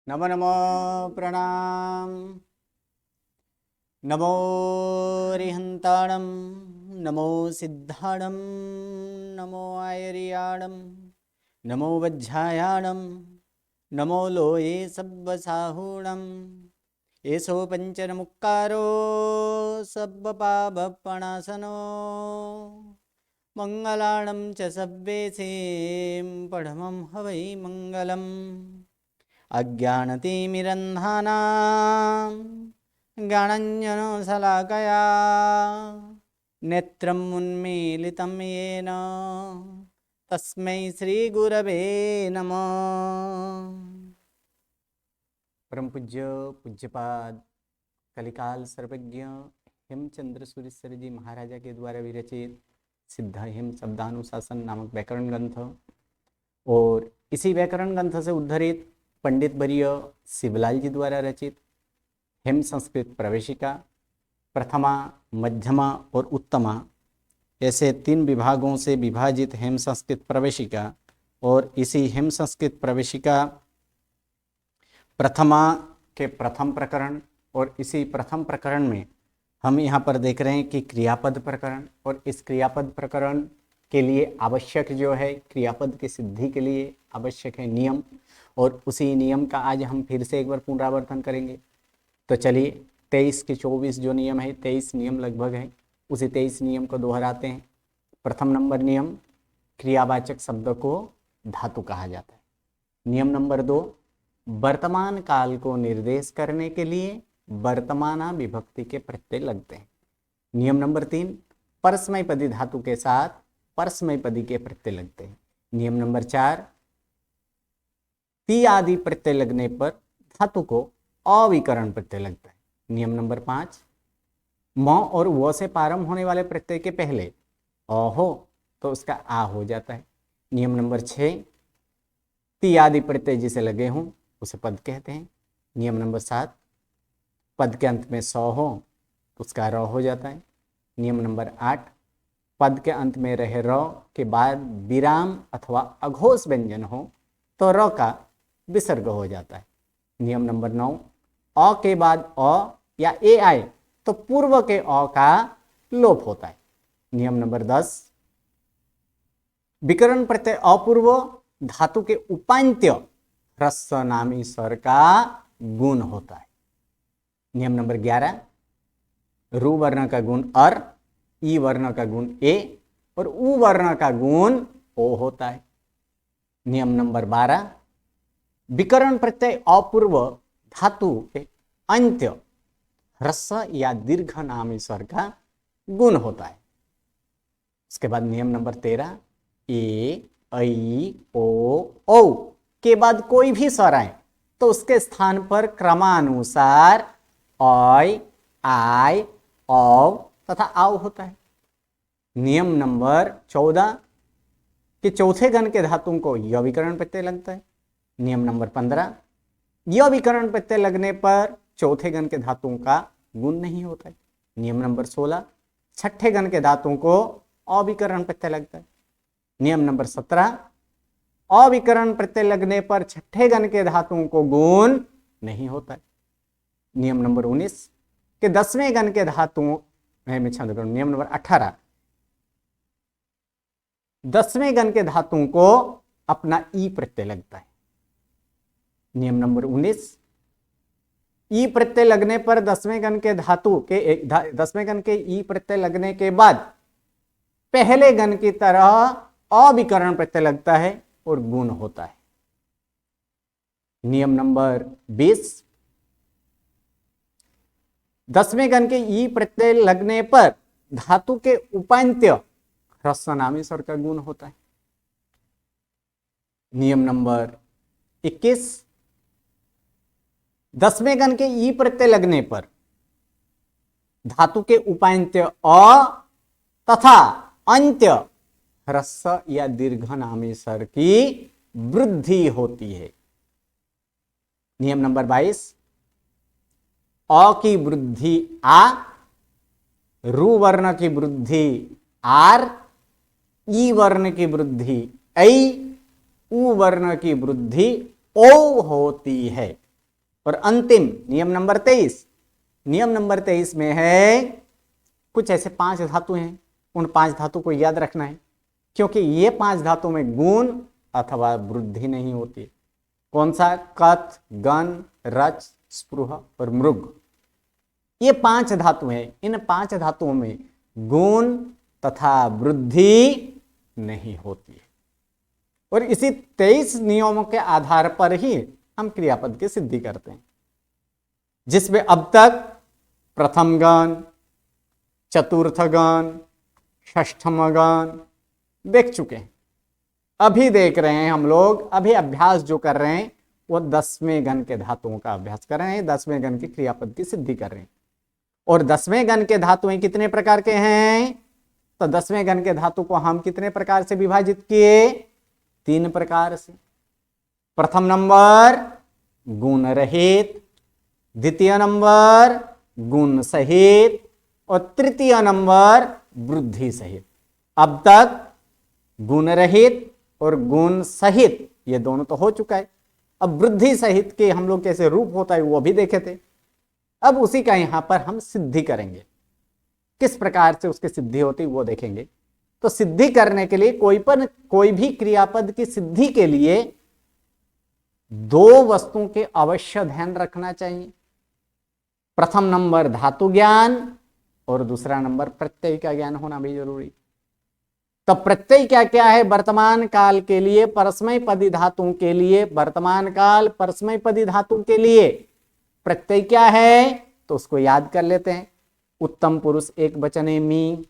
नमो नमो प्रणाम। नमो रिहंताणं नमो सिद्धाणं नमो आयर्याणं नमो वज्झायाणं नमो लोये सब्बसाहूणं एषो पञ्चनमुक्कारो सब्बपापपणासनो मङ्गलाणं च सब्बेसिं पढमं हवै मङ्गलम् अज्ञानतिमिरन्धानां ज्ञानाञ्जनशलाकया नेत्रम् उन्मीलितं येन तस्मै श्रीगुरवे नमः। परम पूज्य पूज्यपाद कलिकाल सर्वज्ञ हेमचंद्र सूरीश्वर जी महाराजा के द्वारा विरचित सिद्ध हेम शब्दानुशासन नामक व्याकरण ग्रंथ और इसी व्याकरण ग्रंथ से उद्धरित पंडित वर्य शिवलाल जी द्वारा रचित हेम संस्कृत प्रवेशिका प्रथमा, मध्यमा और उत्तमा ऐसे 3 विभागों से विभाजित हेम संस्कृत प्रवेशिका और इसी हेम संस्कृत प्रवेशिका प्रथमा के प्रथम प्रकरण और इसी प्रथम प्रकरण में हम यहाँ पर देख रहे हैं कि क्रियापद प्रकरण और इस क्रियापद प्रकरण के लिए आवश्यक जो है क्रियापद की सिद्धि के लिए आवश्यक है नियम और उसी नियम का आज हम फिर से एक बार पुनरावर्तन करेंगे। तो चलिए 23 के 24 जो नियम है 23 नियम लगभग है उसी 23 नियम को दोहराते हैं। प्रथम नंबर नियम क्रियावाचक शब्द को धातु कहा जाता है। नियम नंबर 2 वर्तमान काल को निर्देश करने के लिए वर्तमाना विभक्ति के प्रत्यय लगते हैं। नियम नंबर 3 परस्मैपदी धातु के साथ परस्मैपदी के प्रत्यय लगते हैं। नियम नंबर 4 ती आदि प्रत्यय लगने पर धातु को अविकरण प्रत्यय लगता है। नियम नंबर 5 म और व से प्रारंभ होने वाले प्रत्यय के पहले अ हो तो उसका आ हो जाता है। नियम नंबर 6 ती आदि प्रत्यय जिसे लगे हों उसे पद कहते हैं। नियम नंबर 7 पद के अंत में स हो तो उसका र हो जाता है। नियम नंबर 8 पद के अंत में रहे र के बाद विराम अथवा अघोष व्यंजन हो तो र का विसर्ग हो जाता है। नियम नंबर 9 अ के बाद अ या ए आए तो पूर्व के अ का लोप होता है। नियम नंबर 10 विकरण प्रत्यय अपूर्व धातु के उपांत्य ह्रस्व नामी स्वर का गुण होता है। नियम नंबर 11 रु वर्ण का गुण अर, ई वर्ण का गुण ए और उ वर्ण का गुण ओ होता है। नियम नंबर 12 विकरण प्रत्यय अपूर्व धातु के अंत्य ह्रस्व या दीर्घ नामी स्वर का गुण होता है। उसके बाद नियम नंबर 13 ए, ऐ, ओ, औ के बाद कोई भी स्वर आए तो उसके स्थान पर क्रमानुसार ऐ, आय, औ तथा आव होता है। नियम नंबर 14 कि चौथे गण के धातुओं को य विकरण प्रत्यय लगता है। नियम नंबर 15 य विकरण प्रत्यय लगने पर चौथे गण के धातुओं का गुण नहीं होता है। नियम नंबर 16 छठे गण के धातुओं को अविकरण प्रत्यय लगता है। नियम नंबर 17 अविकरण प्रत्यय लगने पर छठे गण के धातुओं को गुण नहीं होता है। नियम नंबर 19 के 10वें गण के धातुओं में छंद करूं। नियम नंबर 18 10वें गण के धातुओं को अपना ई प्रत्यय लगता है। नियम नंबर 19 ई प्रत्यय लगने पर 10वें गण के धातु के 10वें गण के ई प्रत्यय लगने के बाद पहले गण की तरह अविकरण प्रत्यय लगता है और गुण होता है। नियम नंबर 20 10वें गण के ई प्रत्यय लगने पर धातु के उपांत्य ह्रस्व नामी स्वर का गुण होता है। नियम नंबर 21 10वें गण के ई प्रत्यय लगने पर धातु के उपांत्य अ तथा अंत्य ह्रस्व या दीर्घ नामी स्वर की वृद्धि होती है। नियम नंबर 22 अ की वृद्धि आ, रु वर्ण की वृद्धि आर, ई वर्ण की वृद्धि ऐ, उ वर्ण की वृद्धि ओ होती है। और अंतिम नियम नंबर 23, नियम नंबर 23 में है कुछ ऐसे 5 धातु हैं, उन 5 धातु को याद रखना है, क्योंकि ये 5 धातु में गुण अथवा वृद्धि नहीं होती। कौन सा? कथ, गण, रच, स्पृह और मृग। ये 5 धातु हैं, इन 5 धातुओं में गुण तथा वृद्धि नहीं होती है। और इसी 23 नियमों के आधार पर ही हम क्रियापद की सिद्धि करते हैं, जिसमें अब तक प्रथम गण, चतुर्थ गण, षष्ठम गण देख चुके हैं। अभी देख रहे हैं हम लोग, अभी अभ्यास जो कर रहे हैं वो 10वें गण के धातुओं का अभ्यास कर रहे हैं, 10वें गण की क्रियापद की सिद्धि कर रहे हैं। और 10वें गण के धातुएं कितने प्रकार के हैं? तो 10वें गण के धातु को हम कितने प्रकार से विभाजित किए? 3 प्रकार से। प्रथम नंबर गुण रहित, द्वितीय नंबर गुण सहित और तृतीय नंबर वृद्धि सहित। अब तक गुण रहित और गुण सहित ये दोनों तो हो चुका है। अब वृद्धि सहित के हम लोग कैसे रूप होता है वो भी देखे थे। अब उसी का यहां पर हम सिद्धि करेंगे, किस प्रकार से उसकी सिद्धि होती वो देखेंगे। तो सिद्धि करने के लिए कोई भी क्रियापद की सिद्धि के लिए 2 वस्तुओं के अवश्य ध्यान रखना चाहिए। प्रथम नंबर धातु ज्ञान और दूसरा नंबर प्रत्यय का ज्ञान होना भी जरूरी। तो प्रत्यय क्या क्या है? वर्तमान काल के लिए परस्मैपदी धातुओं के लिए, वर्तमान काल परस्मैपदी धातु के लिए प्रत्यय क्या है? तो उसको याद कर लेते हैं। उत्तम पुरुष एक वचने मी,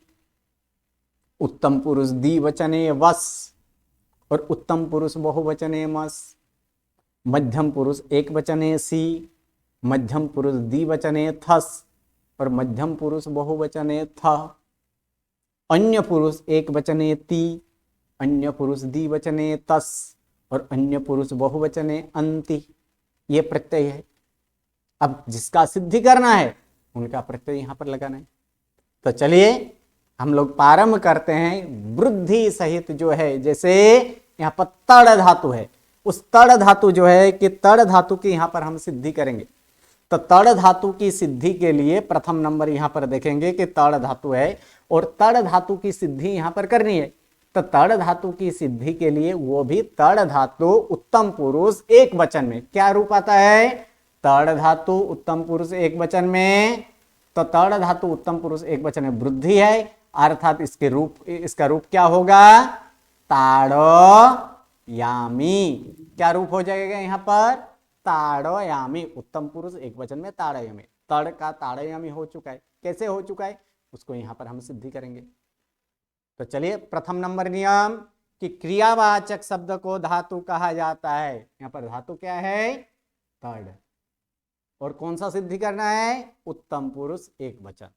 उत्तम पुरुष द्विवचने वस और उत्तम पुरुष बहुवचने मस, मध्यम पुरुष एक वचने सी, मध्यम पुरुष द्विवचने थस और मध्यम पुरुष बहुवचने थ, अन्य पुरुष एक वचने ती, अन्य पुरुष द्विवचने तस और अन्य पुरुष बहुवचने अंति। ये प्रत्यय है। अब जिसका सिद्धि करना है उनका प्रत्यय यहां पर लगाना है। तो चलिए हम लोग प्रारंभ करते हैं वृद्धि सहित जो है, जैसे यहां पर तड़ धातु है, उस तड़ धातु जो है कि तड़ धातु की यहां पर हम सिद्धि करेंगे। तो तड़ धातु की सिद्धि के लिए प्रथम नंबर यहां पर देखेंगे कि तड़ धातु है और तड़ धातु की सिद्धि यहां पर करनी है। तो तड़ धातु की सिद्धि के लिए वो भी तड़ धातु उत्तम पुरुष एक वचन में क्या रूप आता है? तड़ धातु उत्तम पुरुष एक वचन में। तो तड़ धातु उत्तम पुरुष एक वचन में वृद्धि है, अर्थात इसका रूप क्या होगा? ताड़यामी। क्या रूप हो जाएगा यहां पर? ताड़यामी। उत्तम पुरुष एक वचन में ताड़यामी। तड़ का ताड़यामी हो चुका है। कैसे हो चुका है उसको यहां पर हम सिद्धि करेंगे। तो चलिए प्रथम नंबर नियम कि क्रियावाचक शब्द को धातु कहा जाता है। यहां पर धातु क्या है? तड़। और कौन सा सिद्धि करना है? उत्तम पुरुष एक वचन।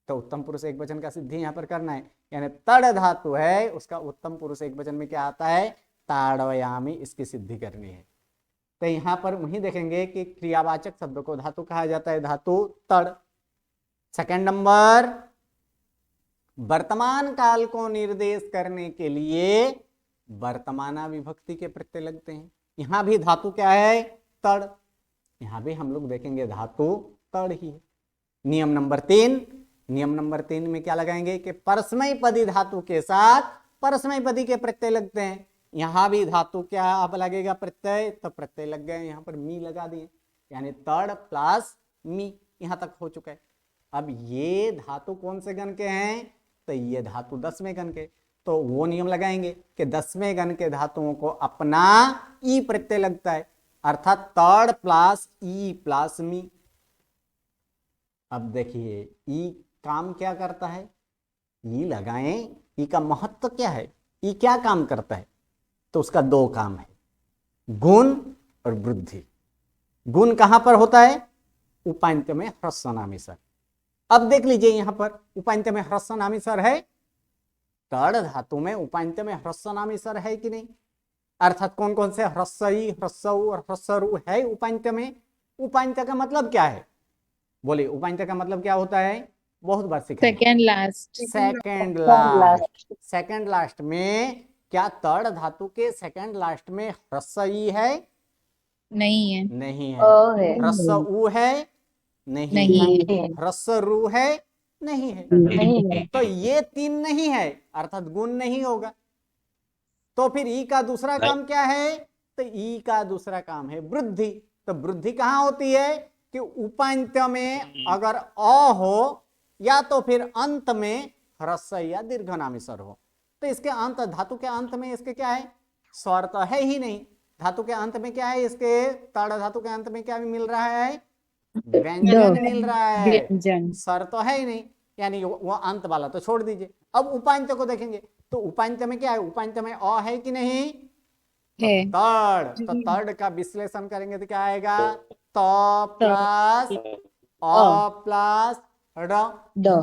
तो उत्तम पुरुष एक वचन का सिद्धि यहां पर करना है, यानी तड़ धातु है उसका उत्तम पुरुष एक वचन में क्या आता है? ताड़यामी। इसकी सिद्धि करनी है। तो यहां पर वही देखेंगे कि क्रियावाचक शब्द को धातु कहा जाता है, धातु तड़। सेकंड नंबर वर्तमान काल को निर्देश करने के लिए वर्तमाना विभक्ति के प्रत्यय लगते हैं। यहां भी धातु क्या है? तड़। यहां भी हम लोग देखेंगे धातु तड़ ही है। नियम नंबर 3 में क्या लगाएंगे कि परस्मैपदी धातु के साथ परस्मैपदी के प्रत्यय लगते हैं। यहां भी धातु क्या अब लगेगा? प्रत्यय। तो प्रत्यय लग गए, यहां पर मी लगा दिए, यानी तड़ प्लस मी। यहां तक हो चुका है। अब ये धातु कौन से गण के हैं? तो ये धातु 10वें गण के। तो वो नियम लगाएंगे कि 10वें गण के धातुओं को अपना ई प्रत्यय लगता है, अर्थात तड़ प्लस ई प्लस मी। अब देखिए ई काम क्या करता है? ई लगाएं, ई का महत्व क्या है? ई क्या काम करता है? तो उसका 2 काम है, गुण और वृद्धि। गुण कहां पर होता है? उपांत्य में ह्रस्वनामी स्वर। अब देख लीजिए यहां पर उपांत्य में ह्रस्वनामी स्वर है। तड़ धातु में उपांत्य में ह्रस्वनामी स्वर है कि नहीं? अर्थात कौन कौन से? ह्रस्वई, ह्रस्वउ और ह्रस्वरु है उपांत्य में। उपांत्य का मतलब क्या है? बोलिए उपांत्य का मतलब क्या होता है? बहुत बार सिखाएंगे। Second last. सेकंड लास्ट में क्या तड़ धातु के सेकंड लास्ट में ह्रस्व ई है? नहीं है। नहीं है। अ है। ह्रस्व उ है? नहीं है। नहीं है। नहीं है। ह्रस्व रू है? नहीं है। नहीं है। तो ये तीन नहीं है, अर्थात गुण नहीं होगा। तो फिर ई का दूसरा काम क्या है? तो ई का दूसरा काम है वृद्धि। तो वृद्धि कहां होती है कि उपांत्य में अगर अ हो या तो फिर अंत में ह्रस्व या दीर्घनामी स्वर हो। तो इसके अंत, धातु के अंत में इसके क्या है? स्वर तो है ही नहीं। धातु के अंत में क्या है? इसके तड़ धातु के अंत में क्या मिल रहा है? व्यंजन मिल रहा है। व्यंजन स्वर तो है ही नहीं, यानी वो अंत वाला तो छोड़ दीजिए। अब उपांत्य को देखेंगे तो उपांत्य में क्या है? उपांत्य में अ है कि नहीं? तो है। तड़, तो तड़ का विश्लेषण करेंगे तो क्या आएगा? तो त प्लस अ अ प्लस ड, ड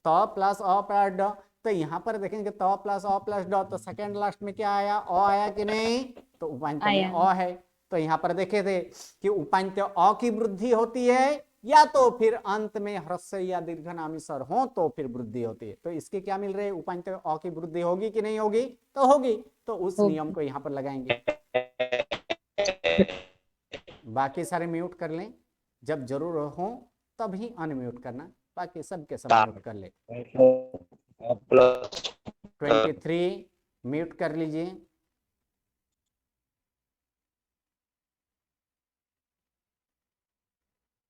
तो प्लस अ प्लस ड। तो यहां पर देखेंगे तो प्लस अ प्लस ड, तो सेकंड लास्ट में क्या आया? अ आया कि नहीं? तो उपांत्य में आया। अ है। तो यहां पर देखे थे कि उपांत्य अ की वृद्धि होती है या तो फिर अंत में ह्रस्व या दीर्घनामी स्वर हो तो फिर वृद्धि होती है। तो इसके क्या मिल रहे हैं? उपांत्य अ की वृद्धि होगी कि नहीं होगी? तो होगी। तो उस नियम होगी। को यहां पर लगाएंगे। बाकी सारे म्यूट कर लें, जब जरूर हो तभी अनम्यूट करना, बाकी सबके सब म्यूट कर ले। 23 म्यूट कर लीजिए।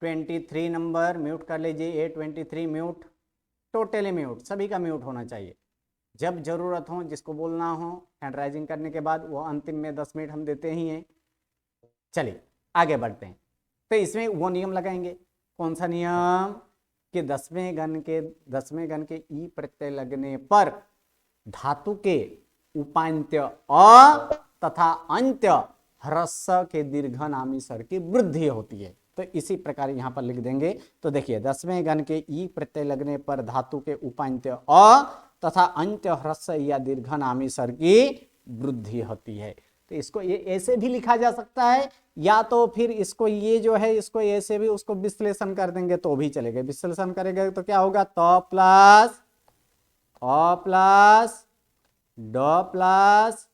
23 नंबर म्यूट कर लीजिए। A23 म्यूट, टोटली म्यूट, सभी का म्यूट होना चाहिए। जब जरूरत हो, जिसको बोलना हो, हैंड राइजिंग करने के बाद वो अंतिम में 10 मिनट हम देते ही हैं। चलिए आगे बढ़ते हैं। तो इसमें वो नियम लगाएंगे। कौन सा नियम? कि 10वें गण के ई प्रत्यय लगने पर धातु के उपांत्य अ तथा अंत्य ह्रस्व के दीर्घनामी स्वर की वृद्धि होती है। तो इसी प्रकार यहां पर लिख देंगे। तो देखिए 10वें गण के ई प्रत्यय लगने पर धातु के उपांत्य अ तथा अंत्य ह्रस्व या दीर्घनामी स्वर की वृद्धि होती है। तो इसको ये ऐसे भी लिखा जा सकता है, या तो फिर इसको ये जो है इसको ऐसे भी उसको विश्लेषण कर देंगे तो भी चलेगा। विश्लेषण करेंगे तो क्या होगा? तो प्लस अ प्लस ड प्लस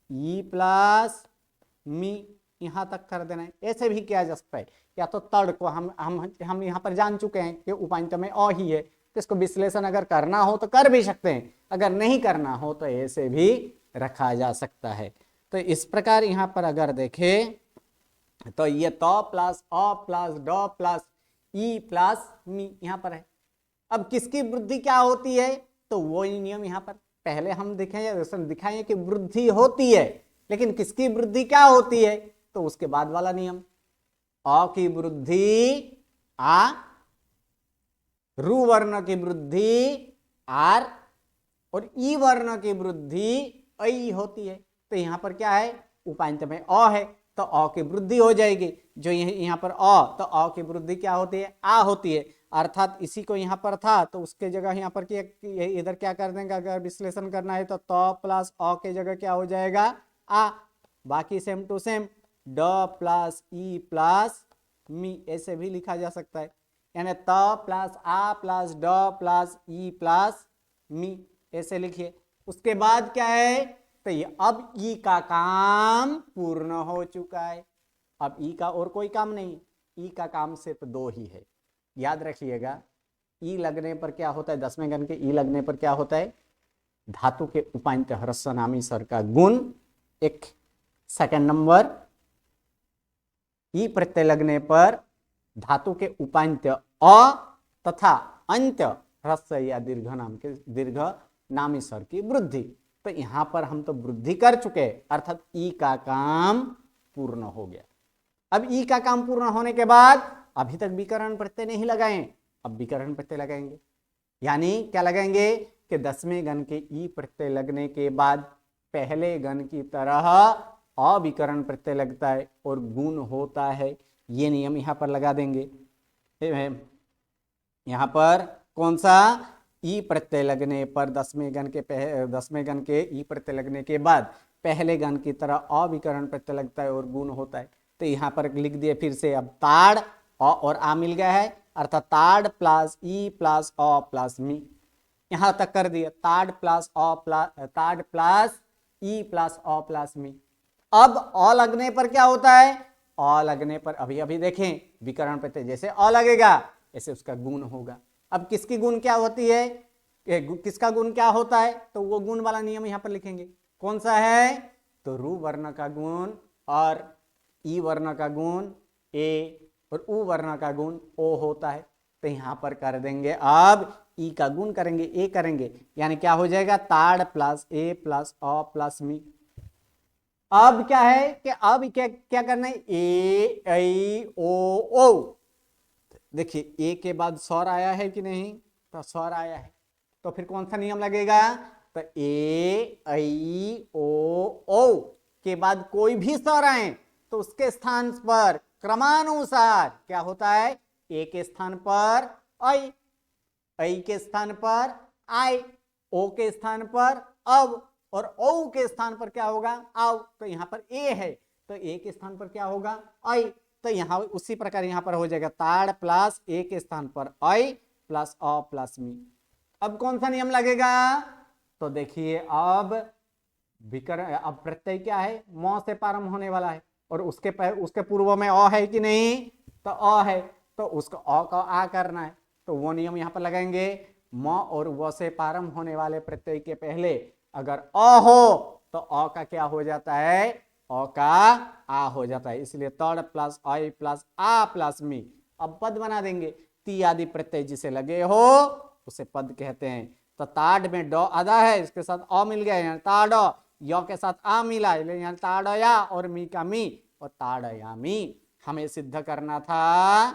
ई प्लस मी, यहां तक कर देना है। ऐसे भी किया जा सकता है। या तो तड़ को हम यहां पर जान चुके हैं कि उपांत्य में अ ही है, तो इसको विश्लेषण अगर करना हो तो कर भी सकते हैं, अगर नहीं करना हो तो ऐसे भी रखा जा सकता है। तो इस प्रकार यहां पर अगर देखें तो ये तो प्लस अ प्लस ड प्लस ई प्लस मी यहां पर है। अब किसकी वृद्धि क्या होती है? तो वो नियम यहां पर पहले हम दिखाएं कि वृद्धि होती है, लेकिन किसकी वृद्धि क्या होती है? तो उसके बाद वाला नियम, अ की वृद्धि आ, रू वर्ण की वृद्धि आर, और ई वर्ण की वृद्धि ऐ होती है। तो यहां पर क्या है? उपांत्य में अ है तो अ की वृद्धि हो जाएगी। जो यहां पर अ, तो अ की वृद्धि क्या होती है? आ होती है। अर्थात इसी को यहां पर था तो उसके जगह यहां पर इधर क्या कर देंगे? अगर विश्लेषण करना है तो प्लस अ के जगह क्या हो जाएगा? आ। बाकी सेम टू सेम ड प्लस ई प्लस मी ऐसे भी लिखा जा सकता है। यानी त प्लस आ प्लस ड प्लस ई प्लस मी ऐसे लिखिए। उसके बाद क्या है? तो ये अब ई का काम पूर्ण हो चुका है। अब ई का और कोई काम नहीं, ई का काम सिर्फ दो ही है। याद रखिएगा, ई लगने पर क्या होता है? 10वें गण के ई लगने पर क्या होता है? धातु के उपांत्य ह्रस्वनामी स्वर का गुण एक। सेकंड नंबर, ई प्रत्यय लगने पर धातु के उपांत्य अ तथा अंत्य ह्रस्व या दीर्घ नामी स्वर की वृद्धि। तो यहां पर हम तो वृद्धि कर चुके, अर्थात ई का काम पूर्ण हो गया। अब ई का काम पूर्ण होने के बाद अभी तक विकरण प्रत्यय नहीं लगाए, अब विकरण प्रत्यय लगाएंगे। यानी क्या लगाएंगे? कि 10वें गण के ई प्रत्यय लगने के बाद पहले गण की तरह अविकरण प्रत्यय लगता है और गुण होता है। ये नियम यहां पर लगा देंगे। यहां पर कौन सा? ई प्रत्यय लगने पर 10वें गण के ई प्रत्यय लगने के बाद पहले गण की तरह अविकरण प्रत्यय लगता है और गुण होता है। तो यहां पर लिख दिए फिर से। अब ताड़ और आ मिल गया है, अर्थात ताड़ प्लस ई प्लस अ प्लस मी, यहां तक कर दिया। ताड़ प्लस ई प्लस अ प्लस मी। अब अ लगने पर क्या होता है? अ लगने पर अभी अभी देखें विकरण प्रत्यय जैसे अ लगेगा ऐसे उसका गुण होगा। अब किसकी गुण क्या होती है, किसका गुण क्या होता है, तो वो गुण वाला नियम यहां पर लिखेंगे। कौन सा है, तो रू वर्ण का गुण और ई वर्ण का गुण ए और उ वर्ण का गुण ओ होता है। तो यहां पर कर देंगे, अब ई का गुण करेंगे, ए करेंगे, यानी क्या हो जाएगा, ताड़ प्लस ए प्लस अ प्लस मी। अब क्या है कि अब क्या क्या करना है, ए ऐ ओ ओ। देखिए ए के बाद स्वर आया है कि नहीं, तो स्वर आया है, तो फिर कौन सा नियम लगेगा, तो ए ऐ ओ ओ के बाद कोई भी स्वर आए तो उसके स्थान पर क्रमानुसार क्या होता है, ए के स्थान पर ऐ के स्थान पर आय, ओ के स्थान पर अब, और औ के स्थान पर क्या होगा, आव। तो यहां पर ए है तो ए के स्थान पर क्या होगा, ऐ। तो यहां उसी प्रकार यहां पर हो जाएगा ताड़ प्लस ए के स्थान पर ऐ प्लस अ प्लस मी। अब कौन सा नियम लगेगा, तो देखिए अब विकरण, अब प्रत्यय क्या है, म से प्रारंभ होने वाला है और उसके पूर्व में अ है कि नहीं, तो अ है, तो उसको अ का आ करना है। तो वो नियम यहां पर लगाएंगे, म और व से प्रारंभ होने वाले प्रत्यय के पहले अगर अ हो तो अ का क्या हो जाता है, अ का आ हो जाता है। इसलिए तड़ प्लस आई प्लस आ प्लस मी। अब पद बना देंगे, ती आदि प्रत्यय जिसे लगे हो उसे पद कहते हैं। तो ताड़ में ड आधा है, इसके साथ अ मिल गया, यहाँ ताड़, य के साथ आ मिला, यहाँ ताड़या और मी का मी और ताड़यामी। हमें सिद्ध करना था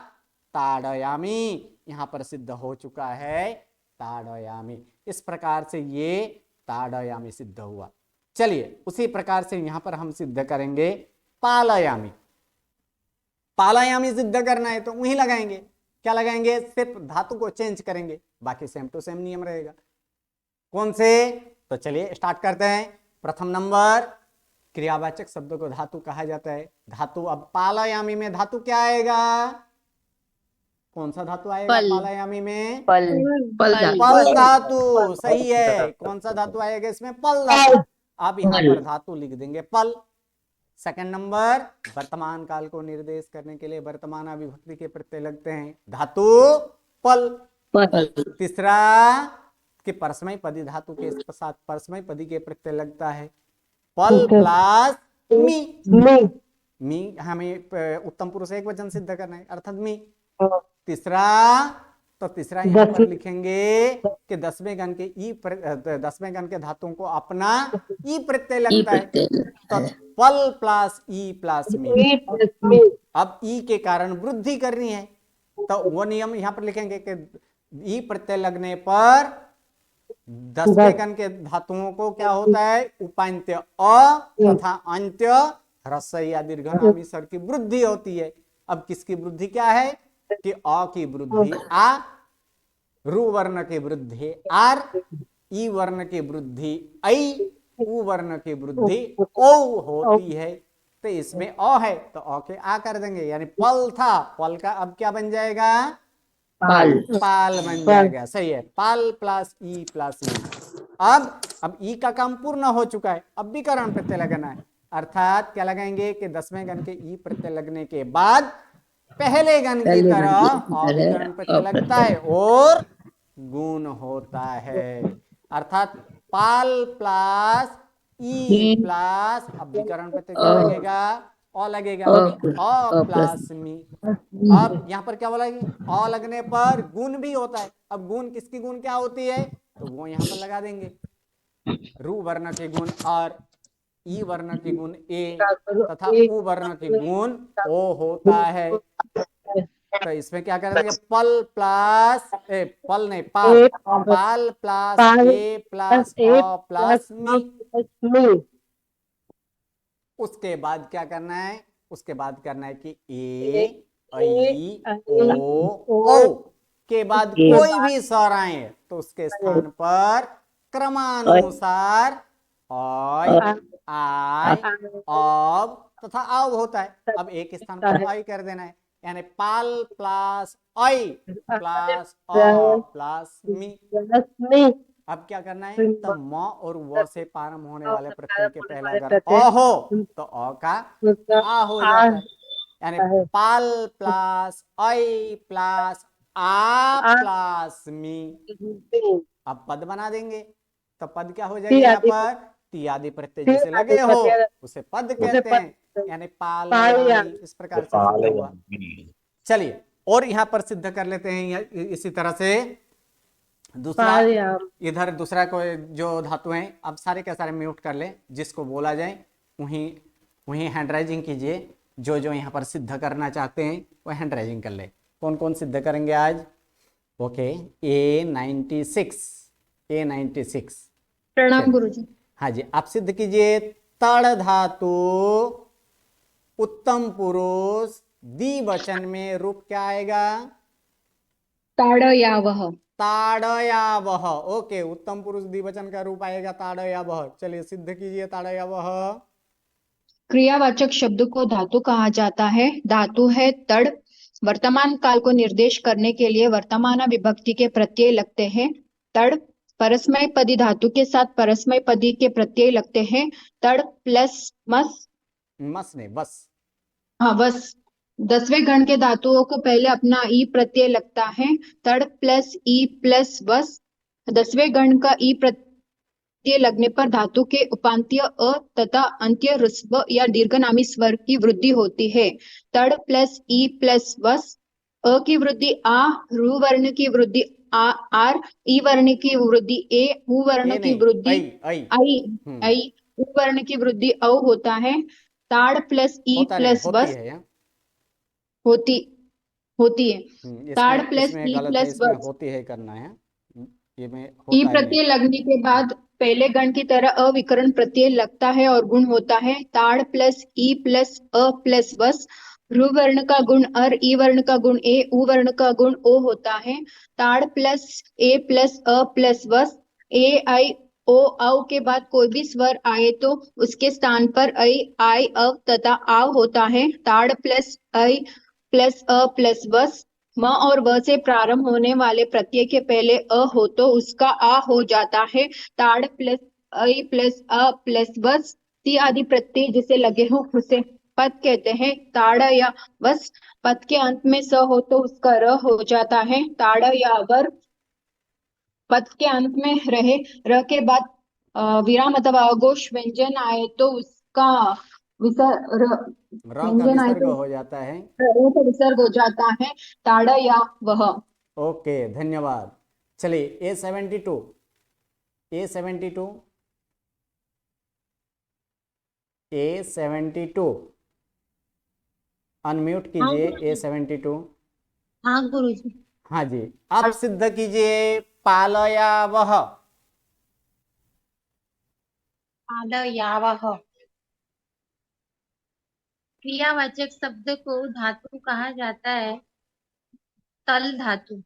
ताड़यामी, यहां पर सिद्ध हो चुका है ताड़यामी। इस प्रकार से ये ताड़यामी सिद्ध हुआ। चलिए उसी प्रकार से यहां पर हम सिद्ध करेंगे पालयामी। पालयामी सिद्ध करना है तो वहीं लगाएंगे, क्या लगाएंगे, सिर्फ धातु को चेंज करेंगे, बाकी सेम टू सेम नियम रहेगा। कौन से, तो चलिए स्टार्ट करते हैं। प्रथम नंबर, क्रियावाचक शब्दों को धातु कहा जाता है। धातु, अब पालयामी में धातु क्या आएगा, कौन सा धातु आएगा पल पालयामी में, पल पल पल धातु। सही है, कौन सा धातु आएगा इसमें, पल धातु। अब यहां पर धातु लिख देंगे पल। सेकंड नंबर, वर्तमान काल को निर्देश करने के लिए वर्तमान विभक्ति के प्रत्यय लगते हैं, धातु पल। पल तीसरा, कि परस्मय पदी धातु के साथ परस्मय पदी के प्रत्यय लगता है, पल प्लस मी। मी हमें उत्तम पुरुष एक वचन सिद्ध करना है, अर्थात मी। तीसरा, तो तीसरा यहां पर लिखेंगे कि 10वें गण के ई 10वें गण के धातुओं को अपना ई प्रत्यय लगता है, तो पल प्लस ई प्लस मी। अब ई के कारण वृद्धि करनी है, तो वो नियम यहां पर लिखेंगे कि ई प्रत्यय लगने पर 10वें गण के धातुओं को क्या होता है, उपांत्य अ तथा अंत्य ह्रस्व या दीर्घनामी स्वर की वृद्धि होती है। अब किसकी वृद्धि क्या है, कि अ की वृद्धि आ, रू वर्ण की वृद्धि आर, ई वर्ण की वृद्धि ऐ, उ वर्ण की वृद्धि ओ होती है। तो इसमें अ है तो अ के आ कर देंगे, यानी पल था, पल का अब क्या बन जाएगा, पाल पाल बन जाएगा। सही है, पाल प्लस ई प्लस ई। अब ई का काम पूर्ण हो चुका है, अब विकरण प्रत्यय लगाना है, अर्थात क्या लगाएंगे कि 10वें गण के ई प्रत्यय लगने के बाद पहले गण की तरह अविकरण प्रत्यय लगता है और गुण होता है, अर्थात पाल प्लस ई प्लस, अब विकरण प्रत्यय क्या लगेगा, अ लगेगा, अ प्लस मी। अब यहां पर क्या बोला, अ लगने पर गुण भी होता है। अब गुण किसकी गुण क्या होती है, तो वो यहां पर लगा देंगे, रू वर्ण के गुण और ई वर्ण के गुण ए तथा उ वर्ण के गुण ओ होता है। तो इसमें क्या कर देंगे, पल प्लस ए, पल नहीं पाल, पाल प्लस ए प्लस अ प्लस मी। उसके बाद क्या करना है, उसके बाद करना है कि ए ऐ ओ के बाद कोई भी स्वर आए तो उसके स्थान पर क्रमानुसार आय आय अब तथा आव होता है। अब एक स्थान पर आई कर देना है, यानी पाल प्लस आई प्लस अ प्लस मी। अब क्या करना है, तब म और व से प्रारंभ होने वाले प्रत्यय के पहले अगर अ हो तो अ का आ हो जाता है। यानी है। पाल प्लस ऐ प्लस आ प्लस मी, अब पद बना देंगे। तो पद क्या हो जाएगा ती यहाँ आदि पर, ती आदि प्रत्यय ती जिसे आदि लगे हो प्रत्यय उसे पद उसे कहते पद हैं, यानी पालयामी। पालयामी, इस प्रकार से सिद्ध हुआ। चलिए और यहाँ पर सिद्ध कर लेते हैं इसी तरह से दूसरा। पालयाम इधर दूसरा कोई जो धातु हैं, अब सारे के सारे म्यूट कर ले, जिसको बोला जाए वहीं वहीं हैंड राइजिंग कीजिए। जो जो यहाँ पर सिद्ध करना चाहते हैं वो हैंड राइजिंग कर ले। कौन कौन सिद्ध करेंगे आज? ओके, A96 प्रणाम चलिए, गुरुजी। हाँ जी, आप सिद्ध कीजिए। तड़ धातु उत्तम पुरुष द्विवचन में रूप क्या आएगा? ताड़यावः। ताड़यावह। ओके, उत्तम पुरुष द्विवचन का रूप आएगा ताड़यावह। चलिए सिद्ध कीजिए ताड़यावह। क्रियावाचक शब्द को धातु कहा जाता है। धातु है तड़। वर्तमान काल को निर्देश करने के लिए वर्तमान विभक्ति के प्रत्यय लगते हैं। तड़। परस्मय पदी धातु के साथ परस्मय पदी के प्रत्यय लगते हैं। तड़ प्लस मस। मस नहीं, बस। हाँ बस। 10वें गण के धातुओं को पहले अपना ई प्रत्यय लगता है। तड़ प्लस ई प्लस वस। 10वें गण का ई प्रत्यय लगने पर धातु के उपांत्य अ तथा अंत्य ह्रस्व या दीर्घनामी स्वर की वृद्धि होती है। तड़ प्लस ई प्लस वस। अ की वृद्धि आ, रू वर्ण की वृद्धि आ आर, ई वर्ण की वृद्धि ए, उ वर्ण ए की नहीं, वृद्धि ऐ। आई, हम्म, आई, उ वर्ण की वृद्धि औ होता है। ताड़ प्लस ई होता नहीं, प्लस होती वस है यहाँ। होती होती है। ताड़ इसमें प्लस इसमें ई गलत है, प्लस इसमें वस। होती है करना है। ये में ई होता है नहीं। प्रत्यय लगने के बाद पहले गण की तरह अविकरण प्रत्यय लगता है और गुण होता है। ताड़ प्लस ई प्लस अ प्लस वस। रू वर्ण का गुण अर, ई वर्ण का गुण ए, उ वर्ण का गुण ओ होता है। ताड़ प्लस ए प्लस अ प्लस वस। ए आई ओ औ के बाद कोई भी स्वर आए तो उसके स्थान पर ऐ आई अव तथा आव होता है। ताड़ प्लस ऐ प्लस अ प्लस वस। म और व से प्रारंभ होने वाले प्रत्यय के पहले अ हो तो उसका आ हो जाता है। ताड़ प्लस ऐ प्लस अ प्लस वस। ती आदि प्रत्यय जिसे लगे हो उसे पद कहते हैं। ताड़ या वस। पद के अंत में स हो तो उसका र हो जाता है। ताड़ या वर। पद के अंत में रहे, र के बाद विराम अथवा अघोष व्यंजन आए तो उसका विसर्ग, र का व्यंजन आए विसर्ग तो हो जाता है। वो तो विसर्ग हो जाता है। ताड़ या वह। ओके, धन्यवाद। चलिए A72, A72, A72 अनम्यूट हाँ कीजिए। गुरुजी। A72, हाँ गुरुजी। हाँ जी, आप सिद्ध कीजिए पालयावह। पालयावः। क्रियावाचक शब्द को धातु कहा जाता है। तल धातु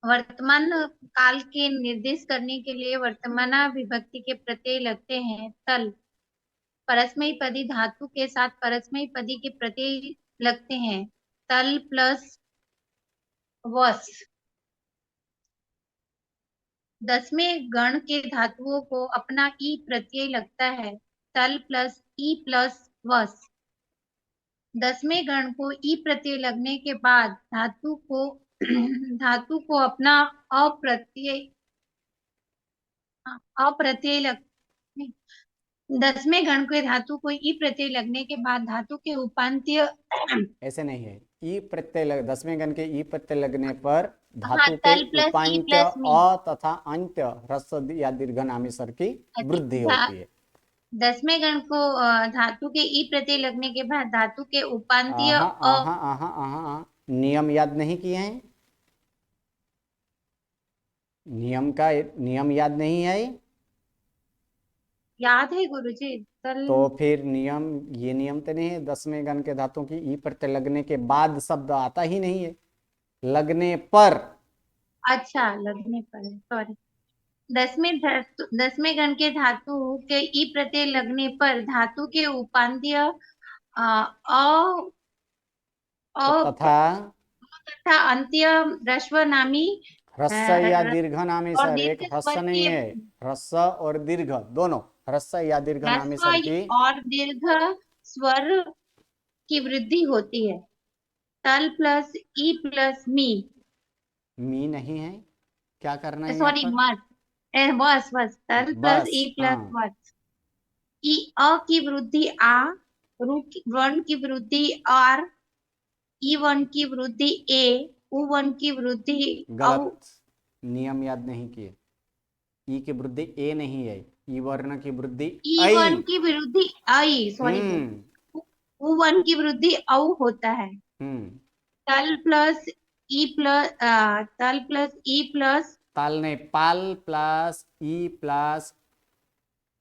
वर्तमान काल के निर्देश करने के लिए वर्तमान विभक्ति के प्रत्यय लगते हैं। तल परस्मयी पदी धातु के साथ परस्मयी पदी के प्रत्यय लगते हैं। तल प्लस वस। 10वें गण के धातुओं को अपना ई प्रत्यय लगता है। तल प्लस ई प्लस वस। 10वें गण को ई प्रत्यय लगने के बाद धातु को अपना अप्रत्यय अप्रत्यय लग 10वें गण के धातु को ई प्रत्यय लगने के बाद धातु के उपांत्य ऐसे नहीं है, ई प्रत्यय 10वें गण के ई प्रत्यय लगने पर हाँ धातु के तल प्लस ई उपांत्य प्लस मी। अ तथा अंत्य ह्रस्व या दीर्घनामी स्वर की वृद्धि होती है। 10वें गण को धातु के ई प्रत्यय लगने के बाद धातु के उपांत्य आहा आहा आहा आहा, नियम याद नहीं किए हैं? नियम याद नहीं है? याद है गुरुजी। तल तो फिर ये नियम तो नहीं है 10वें गण के धातुओं की ई प्रत्यय लगने के बाद शब्द आता ही नहीं है, लगने पर। अच्छा लगने पर सॉरी। 10वें गण के धातु के ई प्रत्यय लगने पर धातु के उपांत्य अ तथा तथा अंत्य ह्रस्व नामी ह्रस्व या दीर्घनामी और स्वर, एक दीर्घ स्वर ह्रस्व नहीं के है, ह्रस्व और दीर्घ दोनों, ह्रस्व या दीर्घनामी ह्रस्व स्वर की और दीर्घ स्वर की वृद्धि होती है। तल प्लस ई प्लस मी, मी नहीं है, क्या करना है यहाँ सॉरी पर? मत, बस तल प्लस बस, ई प्लस हाँ। वस। ई अ की वृद्धि आ, वर्ण की वृद्धि आर, ई वर्ण की वृद्धि ए, उ वर्ण की वृद्धि औ। गलत, नियम याद नहीं किए। ई की वृद्धि ए नहीं है, ई वर्ण की वृद्धि ई ऐ। वर्ण की वृद्धि आई, सॉरी सर। हम्म। उ वर्ण की वृद्धि औ होता है। हम्म। तल प्लस ई प्लस, तल प्लस ई प्लस, ताल नहीं, पाल प्लस ई प्लस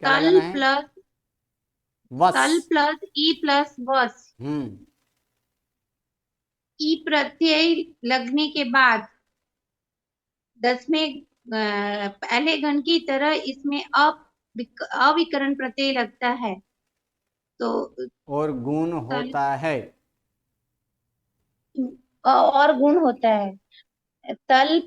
क्या तल लगाना है? प्लस, वस। तल प्लस ई प्लस वस। हम्म। ई प्रत्यय लगने के बाद 10वें पहले गण की तरह इसमें अविकरण प्रत्यय लगता है। तो और गुण तल, होता है। और गुण होता है। तल,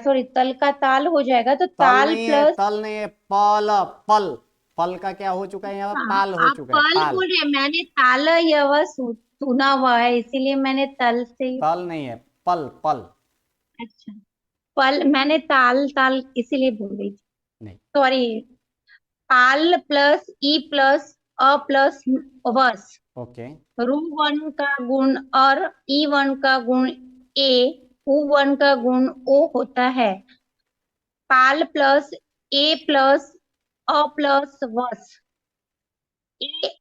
सॉरी, तल का ताल हो जाएगा तो तल ताल नहीं है, प्लस। तल नहीं है, पल। पल, पल का क्या हो चुका है यहाँ पर? हाँ, पाल हो आप चुका है, पल पाल। बोल रहे हैं, मैंने ताल यह वह सुना हुआ है, इसीलिए मैंने तल से तल नहीं है, पल पल। अच्छा, पल मैंने ताल ताल इसीलिए बोल रही थी, नहीं। सॉरी। पाल प्लस ई प्लस अ प्लस वस। ओके। रू वर्ण का गुण और ई वर्ण का गुण ए, उ वर्ण का गुण ओ होता है। पाल प्लस ए प्लस अ प्लस वस। ए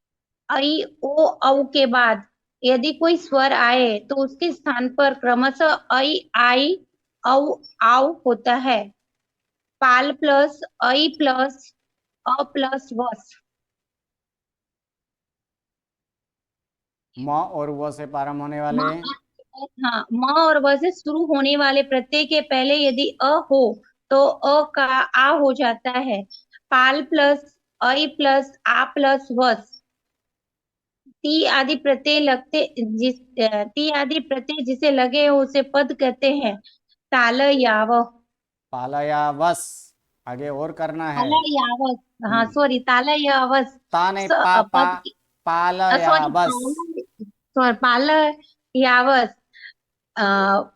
ऐ ओ औ के बाद यदि कोई स्वर आए तो उसके स्थान पर क्रमशः ऐ आई औ आव होता है। पाल प्लस ऐ प्लस अ प्लस वस। म और व से प्रारंभ होने वाले। हाँ, म और व से शुरू होने वाले प्रत्यय के पहले यदि अ हो तो अ का आ हो जाता है। पाल प्लस ऐ प्लस आ प्लस वस। ती आदि प्रत्यय लगते ती आदि प्रत्यय जिसे लगे हो उसे पद कहते हैं। ताल याव, पालया वस। आगे और करना है। ताल यावस, हाँ हम्म। सॉरी, ताल यावस। ता नहीं, पा पा। पद, पालया सॉरी, वस। सॉरी, पाल यावस।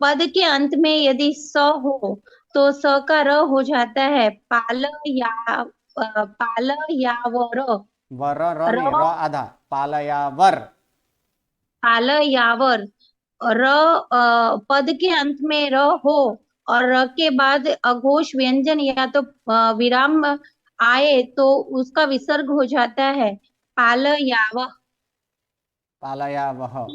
पद के अंत में यदि स हो तो स का र हो जाता है। पाल या व र। वर र र, नहीं, र आधा। पालया वर। पाल यावर। र, पद के अंत में र हो और र के बाद अघोष व्यंजन या तो विराम आए तो उसका विसर्ग हो जाता है। पाल याव। पालया वह।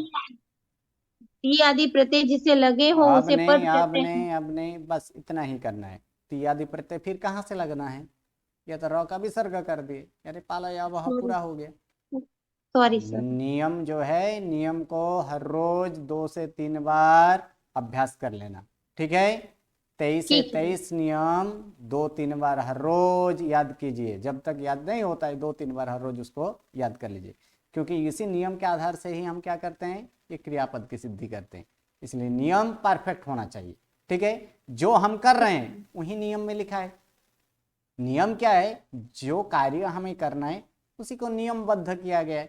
ती आदि प्रत्यय जिसे लगे हो अब उसे नहीं, पद अब कहते हैं। नहीं, अब नहीं, बस इतना ही करना है। ती आदि प्रत्यय फिर कहाँ से लगना है? या तो र का विसर्ग कर दिए, अरे पालया वह पूरा हो गया। Sorry sir. नियम जो है, नियम को हर रोज 2 से 3 बार अभ्यास कर लेना, ठीक है? 23 से ठीक है। 23 नियम 2-3 बार हर रोज याद कीजिए। जब तक याद नहीं होता है 2-3 बार हर रोज उसको याद कर लीजिए, क्योंकि इसी नियम के आधार से ही हम क्या करते हैं, ये क्रियापद की सिद्धि करते हैं। इसलिए नियम परफेक्ट होना चाहिए, ठीक है? जो हम कर रहे हैं वही नियम में लिखा है। नियम क्या है? जो कार्य हमें करना है उसी को नियमबद्ध किया गया है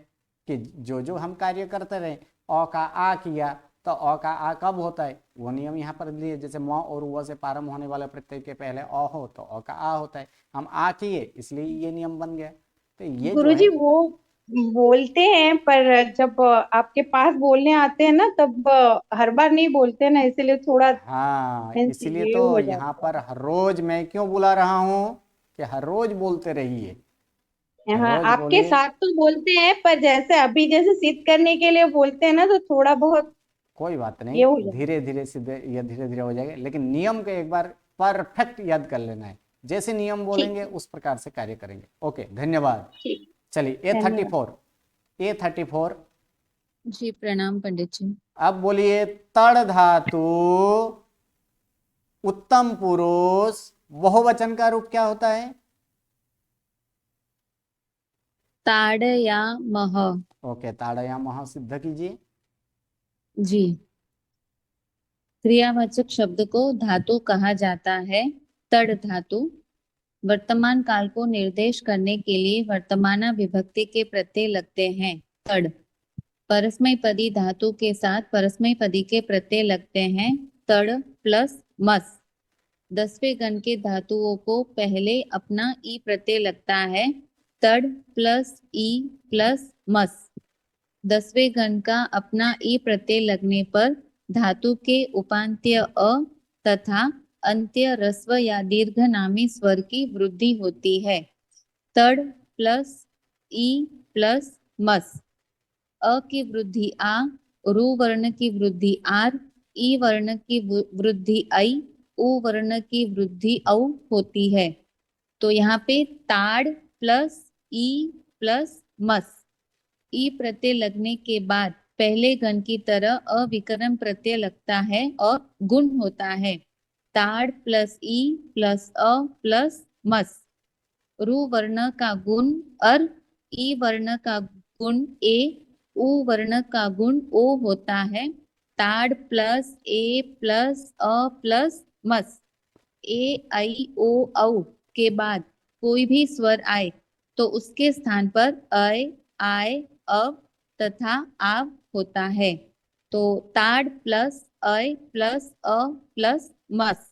कि जो जो हम कार्य करते रहे। अ का आ किया तो अ का आ कब होता है, वो नियम यहाँ पर दिए। जैसे म और व से प्रारंभ होने वाले प्रत्यय के पहले अ हो तो अ का आ होता है। हम आ किए इसलिए ये नियम बन गया। तो ये जो है, गुरुजी वो बोलते हैं पर जब आपके पास बोलने आते हैं ना तब हर बार नहीं बोलते ना, इसलिए थोड़ा हाँ, मीन्स इसीलिए ये तो हो यहाँ जाता पर हर रोज मैं क्यों बुला रहा हूँ कि हर रोज बोलते रहिए, है। हर हाँ, रोज आपके बोलिए। साथ तो बोलते हैं पर जैसे अभी जैसे सिद्ध करने के लिए बोलते हैं ना तो थोड़ा बहुत कोई बात ये नहीं, हो जाता धीरे धीरे सीधे या धीरे धीरे हो जाएगा, लेकिन नियम को एक बार परफेक्ट याद कर लेना है। जैसे नियम है। ठीक बोलेंगे है। उस प्रकार से कार्य करेंगे। ओके, धन्यवाद। ठीक। चलिए धन्यवाद। A34। जी प्रणाम पंडित जी। अब बोलिए, तड़ धातु उत्तम पुरुष बहुवचन का रूप क्या होता है? ताड़ या मह। ओके, ताड़याम वहां सिद्ध कीजिए। जी, क्रियावाचक शब्द को धातु कहा जाता है। तड़ धातु वर्तमान काल को निर्देश करने के लिए वर्तमाना विभक्ति के प्रत्यय लगते हैं। तड़ परस्मैपदी धातु के साथ परस्मैपदी के प्रत्यय लगते हैं तड़ प्लस मस। 10वें गण के धातुओं को पहले अपना ई प्रत्यय लगता है तड़ प्लस ई प्लस मस। 10वें गण का अपना ई प्रत्यय लगने पर धातु के उपांत्य अ तथा अंत्य ह्रस्व या दीर्घ नामी स्वर की वृद्धि होती है। तड़ प्लस ई प्लस मस। अ की वृद्धि आ, रू वर्ण की वृद्धि आर, ई वर्ण की वृद्धि आई, उ वर्ण की वृद्धि औ होती है। तो यहाँ पे ताड़ प्लस ई प्लस मस। ई प्रत्यय लगने के बाद पहले गण की तरह अविकरण प्रत्यय लगता है और गुण होता है ताड़ प्लस ई प्लस अ प्लस मस। रू वर्ण का गुण अर, ई वर्ण का गुण ए, उ वर्ण का गुण ओ होता है ताड़ प्लस ए प्लस अ प्लस मस। ए आई ओ औ के बाद कोई भी स्वर आए तो उसके स्थान पर अय आय अव तथा आव होता है। तो ताड़ प्लस अय प्लस अ प्लस मस।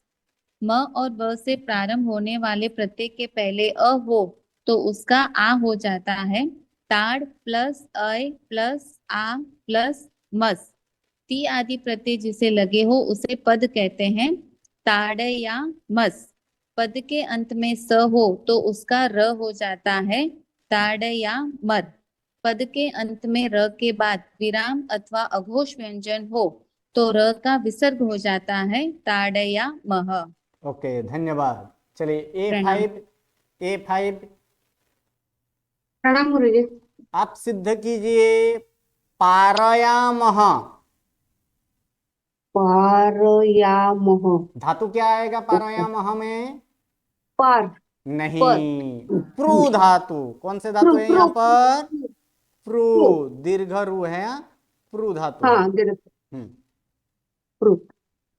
म और व से प्रारंभ होने वाले प्रत्यय के पहले अ हो तो उसका आ हो जाता है ताड़ प्लस अय प्लस आ प्लस मस। ती आदि प्रत्यय जिसे लगे हो उसे पद कहते हैं ताड़ या मस। पद के अंत में स हो तो उसका र हो जाता है ताड़ या मर। पद के अंत में र के बाद विराम अथवा अघोष व्यंजन हो तो र का विसर्ग हो जाता है ताड़ या मह। ओके, धन्यवाद। चलिए प्रणाम। A5 प्रणाम गुरुजी। आप सिद्ध कीजिए पारयामह। पारयामह। धातु क्या आएगा पारयामह में? पार नहीं, पर प्रू धातु। कौन से धातु प्रू है प्रू यहाँ पर? प्रू, प्रू। दीर्घ रू है यहाँ, प्रू धातु है। हाँ दीर्घ हम्म, प्रू।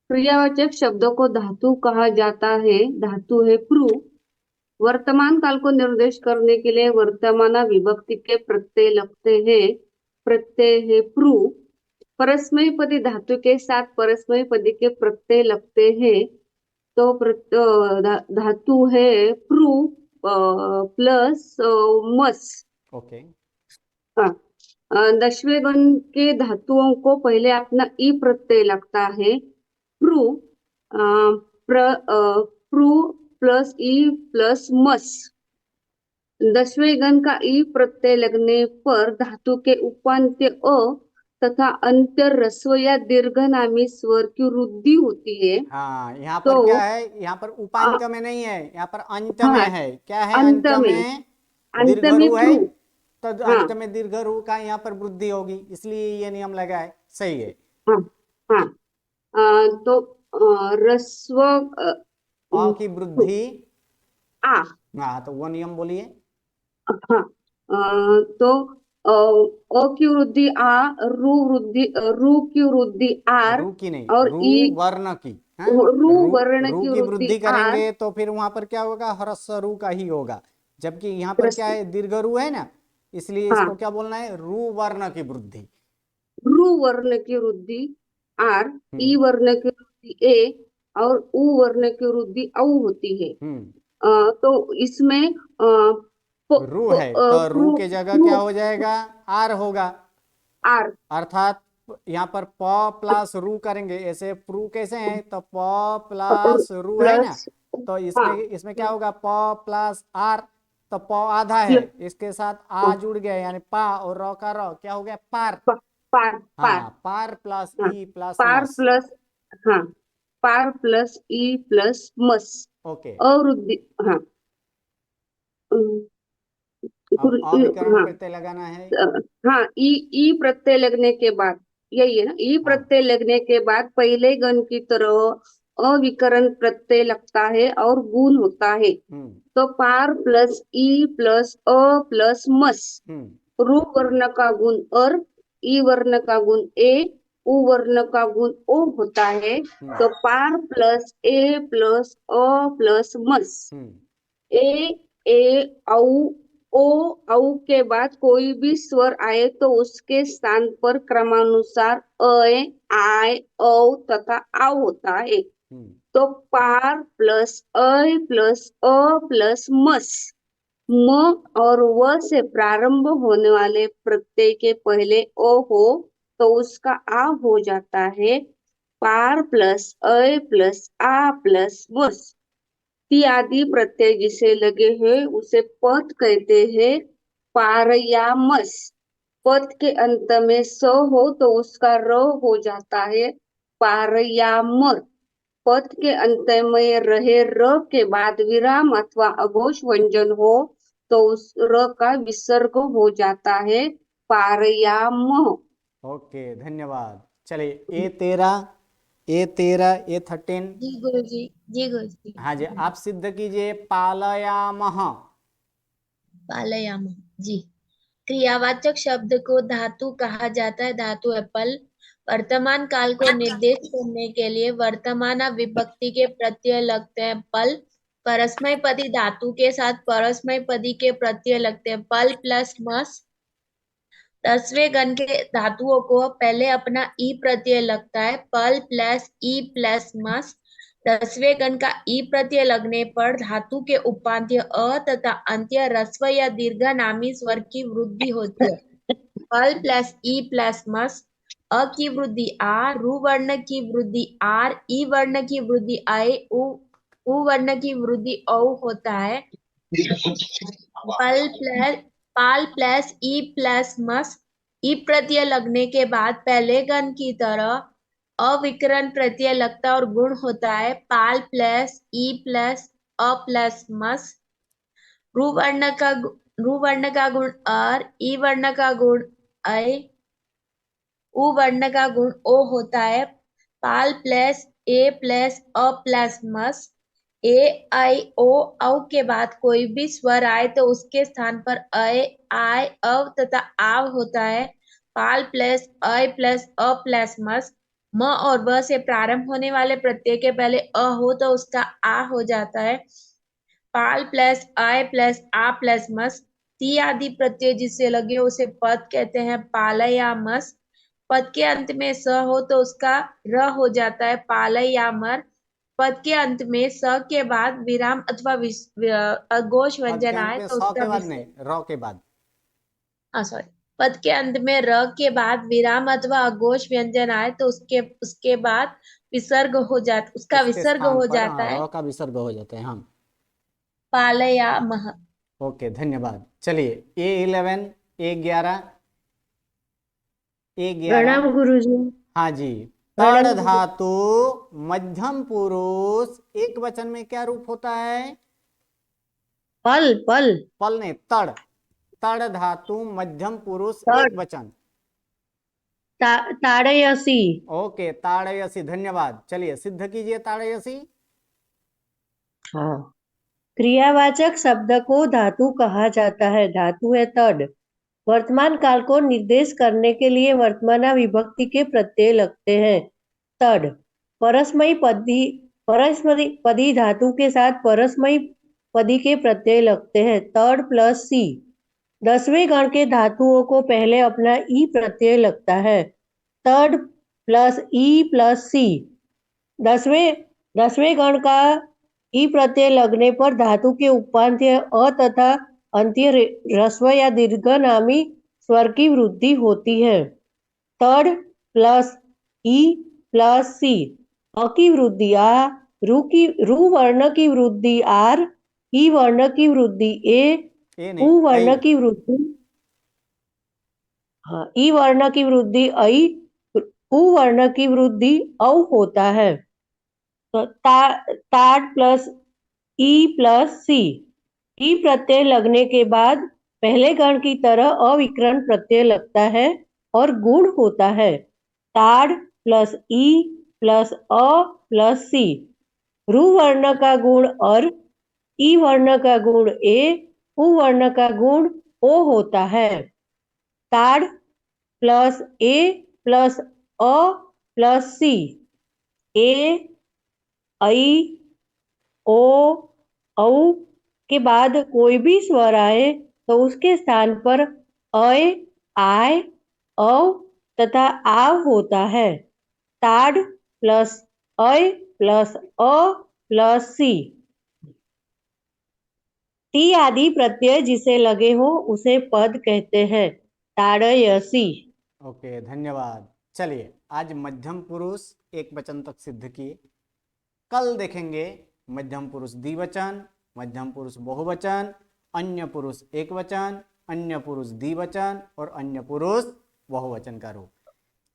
क्रियावाचक शब्दों को धातु कहा जाता है। धातु है प्रू। वर्तमान काल को निर्देश करने के लिए वर्तमान विभक्ति के प्रत्यय लगते हैं। प्रत्यय है प्रू। परस्मैपदी धातु के साथ परस्मैपदी के प्रत्यय लगते हैं। तो धातु है प्रू प्लस मस। ओके। हाँ, 10वें गण के धातुओं को पहले अपना ई प्रत्यय लगता है प्रू। प्रू प्लस ई प्लस मस। 10वें गण का ई प्रत्यय लगने पर धातु के उपांत्य अ तथा अंत्य ह्रस्व या दीर्घनामी स्वर की वृद्धि होती है। हाँ, यहाँ तो पर क्या है? यहाँ पर अ, उपांत में नहीं है, यहाँ पर अंत में हाँ है। क्या है अंत अंत में में? अंत दीर्घ में रू है, प्रू। तो हाँ अंत में दीर्घ रू का यहाँ पर वृद्धि होगी, इसलिए ये नियम लगा है। सही है। हाँ हाँ। तो ह्रस्व अ की वृद्धि आ। हाँ, तो वो नियम बोलिए। हाँ तो अ की वृद्धि आ, रू की वृद्धि आर रू की नहीं, और रू ई वर्ण की। हाँ, रू रू वर्ण रू की की वृद्धि वृद्धि आर। करेंगे तो फिर वहां पर क्या होगा? ह्रस्व रू का ही होगा। जबकि यहाँ पर क्या है? दीर्घ रू है ना, इसलिए हाँ इसको क्या बोलना है? रू वर्ण की वृद्धि। रू वर्ण की वृद्धि आर, ई हम्म वर्ण की वृद्धि ए और उ वर्ण की वृद्धि औ होती है। हम्म तो इसमें रू है तो रू प्रू के जगह प्रू क्या हो जाएगा? आर होगा। आर। अर्थात यहाँ पर प प्लस रू करेंगे। ऐसे प्रू कैसे है? तो प प्लस रू है ना, प्लस तो हाँ इसमें इसमें क्या होगा? प प्लस आर। तो प आधा है, प्लस इसके साथ आ जुड़ गया, यानी पा और र का र क्या हो गया? पार। पार पार। हाँ, पार प्लस हाँ ई प्लस पार मस। प्लस हाँ पार प्लस ई प्लस मस। ओके। अवृद्धि हाँ अब अविकरण हाँ प्रत्यय लगाना है। हाँ ई प्रत्यय लगने के बाद यही है ना। ई हाँ। प्रत्यय लगने के बाद पहले गण की तरह अविकरण प्रत्यय लगता है और गुण होता है। हम्म तो पार प्लस ई प्लस अ प्लस मस। हम्म रू वर्ण का गुण और ई वर्ण का गुण ए, उ वर्ण का गुण ओ होता है। हम्म तो पार प्लस ए प्लस अ प्लस मस। हम्म ए ए औ ओ औ के बाद कोई भी स्वर आए तो उसके स्थान पर क्रमानुसार अ, आय, औ तथा आव होता है। हम्म, तो पार प्लस प्लस अ प्लस मस, म और व से प्रारंभ होने वाले प्रत्यय के पहले ओ हो तो उसका आ हो जाता है। पार प्लस प्लस आ प्लस मस। ती आदि प्रत्यय जिसे लगे हैं उसे पद कहते हैं। पार या मस। पद के अंत में स हो तो उसका र हो जाता है। पार या मर। पद के अंत में रहे र के बाद विराम अथवा अघोष व्यंजन हो तो उस र का विसर्ग हो जाता है। पार या मह। ओके, धन्यवाद। चलिए A13 जी गुरुजी। जी गुरुजी। हाँ जी, आप सिद्ध कीजिए पालयामह। पालयाम। जी। क्रियावाचक शब्द को धातु कहा जाता है। धातु है पल। वर्तमान काल को निर्देश करने के लिए वर्तमान विभक्ति के प्रत्यय लगते हैं पल। परस्मय पदी धातु के साथ परस्मय पदी के प्रत्यय लगते हैं पल प्लस मस। 10वें गण के धातुओं को पहले अपना ई प्रत्यय लगता है पल प्लस ई प्लस मस। 10वें गण का ई प्रत्यय लगने पर धातु के उपांत्य अ तथा अंत्य ह्रस्व या दीर्घ नामी स्वर की वृद्धि होती है। पल प्लस ई प्लस मस। अ की वृद्धि आ, रू वर्ण की वृद्धि आर, ई वर्ण की वृद्धि आई, उ वर्ण की वृद्धि औ होता है। पल प्लस पाल प्लस ई प्लस मस। ई प्रत्यय लगने के बाद पहले गण की तरह अविकरण प्रत्यय लगता है और गुण होता है पाल प्लस ई प्लस अ प्लस मस। रू वर्ण का रू वर्ण का गुण अर, ई वर्ण का गुण ऐ, उ वर्ण का गुण ओ होता है। पाल प्लस ए प्लस अ प्लस मस। ए आई ओ औ के बाद कोई भी स्वर आए तो उसके स्थान पर अय, आय, अव तथा आव होता है। पाल प्लस अय प्लस अ प्लस मस। म और व से प्रारंभ होने वाले प्रत्यय के पहले अ हो तो उसका आ हो जाता है। पाल प्लस आय प्लस आ प्लस मस। ती आदि प्रत्यय जिससे लगे उसे पद कहते हैं पालय या मस। पद के अंत में स हो तो उसका र हो जाता है पालय या मर। पद के अंत में स के बाद विराम अथवा अघोष पद के व्यंजन अंत आए में तो सौ उसका के बाद नहीं, र के बाद। सॉरी। पद के अंत में र के बाद विराम अथवा अघोष व्यंजन आए तो उसके बाद विसर्ग हो जाता उसका उसके विसर्ग स्थान हो पर जाता है र का विसर्ग हो जाते हैं हम। पालयामह। ओके, धन्यवाद। चलिए A11 A11 A11 प्रणाम गुरुजी। हाँ जी। प्रणाम तड़ गुरुजी। धातु मध्यम पुरुष एक वचन में क्या रूप होता है? पल पल पल नहीं, तड़। तड़ धातु मध्यम पुरुष एक तड़ वचन। ताड़यसी। ओके, ताड़यसी, धन्यवाद। चलिए सिद्ध कीजिए ताड़यसी। हाँ। क्रियावाचक शब्द को धातु कहा जाता है। धातु है तड़। वर्तमान काल को निर्देश करने के लिए वर्तमान विभक्ति के प्रत्यय लगते हैं तड़। परस्मयी पदी धातु के साथ परस्मयी पदी के प्रत्यय लगते हैं तड़ प्लस सी। 10वें गण के धातुओं को पहले अपना ई प्रत्यय लगता है तड़ प्लस ई प्लस सी। 10वें गण का ई प्रत्यय लगने पर धातु के उपांत्य अ तथा अंत्य ह्रस्व या दीर्घ नामी स्वर की वृद्धि होती है। तड़ प्लस ई प्लस सी। अ की वृद्धि आ, रू वर्ण की वृद्धि आर, ई वर्ण की वृद्धि ए, ए उ नहीं, वर्ण ऐ। की वृद्धि हाँ, ई वर्ण की वृद्धि ऐ, उ वर्ण की वृद्धि औ होता है। तो ताड़ प्लस ई प्लस सी। ई प्रत्यय लगने के बाद पहले गण की तरह अविकरण प्रत्यय लगता है और गुण होता है ताड़ प्लस ई प्लस अ प्लस सी। रू वर्ण का गुण और ई वर्ण का गुण ए, उ वर्ण का गुण ओ होता है। ताड़ प्लस ए प्लस अ प्लस सी। ए, ऐ, ओ, औ के बाद कोई भी स्वर आए तो उसके स्थान पर अय, आय, अव तथा आव होता है। ताड़ प्लस अय प्लस अ प्लस सी। टी आदि प्रत्यय जिसे लगे हो उसे पद कहते हैं। ताड़यसी। ओके, धन्यवाद। चलिए, आज मध्यम पुरुष एक वचन तक सिद्ध किए। कल देखेंगे मध्यम पुरुष द्विवचन, मध्यम पुरुष बहुवचन, अन्य पुरुष एक वचन, अन्य पुरुष द्विवचन और अन्य पुरुष बहुवचन का रूप।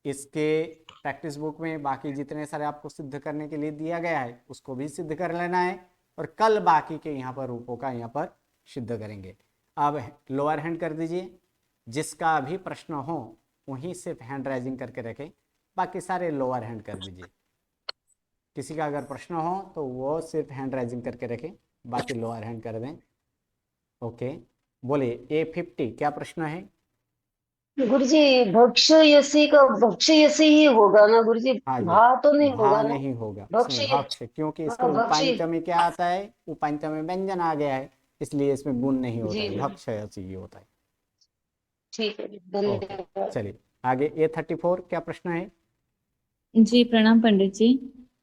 इसके प्रैक्टिस बुक में बाकी जितने सारे आपको सिद्ध करने के लिए दिया गया है उसको भी सिद्ध कर लेना है, और कल बाकी के यहाँ पर रूपों का यहाँ पर सिद्ध करेंगे। अब लोअर हैंड कर दीजिए, जिसका भी प्रश्न हो वहीं सिर्फ हैंड राइजिंग करके रखें, बाकी सारे लोअर हैंड कर दीजिए। किसी का अगर प्रश्न हो तो वो सिर्फ हैंड राइजिंग करके रखें, बाकी लोअर हैंड कर दें। ओके, बोलिए A50 क्या प्रश्न है? गुरुजी भक्ष्यसी का भक्ष्यसी ही होगा ना गुरुजी? हाँ जी, भा तो नहीं भा होगा ना? नहीं होगा, इसमें भक्ष्य। भक्ष, क्योंकि इसके हाँ, भक्ष्य। उपांत्य में क्या आता है, उपांत्य में व्यंजन आ गया है, इसलिए इसमें गुण नहीं होता जी है, जी। भक्ष्यसी ही होता है। ठीक है, ओके, धन्यवाद। चलिए आगे A34 क्या प्रश्न है? जी प्रणाम पंडित जी।